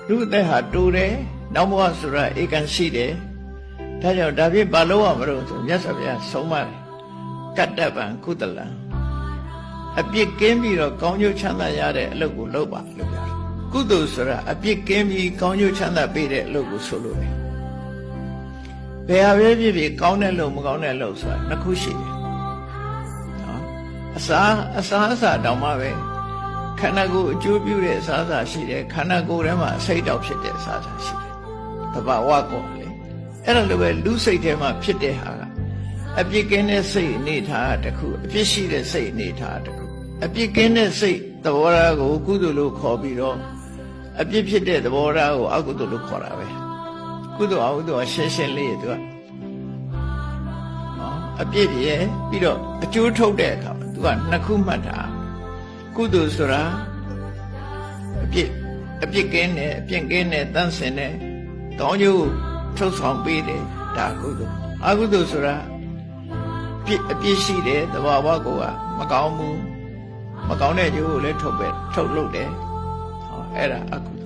လူအသက်ဟာတိုးတယ်နောက်ဘဝဆိုတာဧကန်ရှိတယ်ဒါကြောင့်ဒါဖြင့်ဘာလို့ရမလို့ဆိုမြတ်စွာဘုရားဆုံးမတယ်ကတ္တဗံကုသလံအပြစ်ကင်းပြီးတော့ကောင်းကျိုးချမ်းသာရတဲ့အလုပ်ကိုလုပ်ပါလို့ပြောတယ်ကုသိုလ်ဆိုတာအပြစ်ကင်းပြီးကောင်းကျိုးချမ်းသာပေးတဲ့အလုပ်ကိုဆိုလို့ဘယ်ဟာပဲဖြစ်ဖြစ်ကောင်းတဲ့လို့မကောင်းတဲ့လို့ဆိုတာနှစ်ခုရှိတယ်နော်အစာတောင်မှပဲခန္ဓာကိုယ်အကျိုးပြုတဲ့အစားအစာရှိတယ်ခန္ဓာကိုယ်ထဲမှာအစိတ်တောက်ဖြစ်တဲ့အစားအစာရှိတယ်တဘာဝကောလေအဲ့ဒါလိုပဲလူစိတ်ထဲမှာဖြစ်တဲ့ဟာကအပြစ်ကင်းတဲ့စိတ်အနေထားတစ်ခုအပြစ်ရှိတဲ့စိတ်အနေထားတစ်ခုအပြစ်ကင်းတဲ့စိတ်သဘောထားကိုကုသိုလ်လို့ခေါ်ပြီးတော့အပြစ်ဖြစ်တဲ့သဘောထားကိုအကုသိုလ်လို့ခေါ်တာပဲကုသိုလ်အကုသိုလ်ရှင်းရှင်းလေးသူကနော်အပြစ်ရဲ့ပြီးတော့အကျိုးထုတ်တဲ့အခါသူကနှစ်ခုမှတ်တာကုသိုလ်ဆိုတာအပြစ်ကင်းတယ်အပြစ်ကင်းတယ်တန့်စင်တယ်ကောင်းကျိုးထုတ်ဆောင်ပေးတယ်ဒါကုသိုလ်အကုသိုလ်ဆိုတာအပြစ်ရှိတယ်သဘာဝကိုကမကောင်းဘူးမကောင်းတဲ့ကျိုးကိုလည်းထုတ်လုပ်တယ်ဟောအဲ့ဒါအကုသိုလ်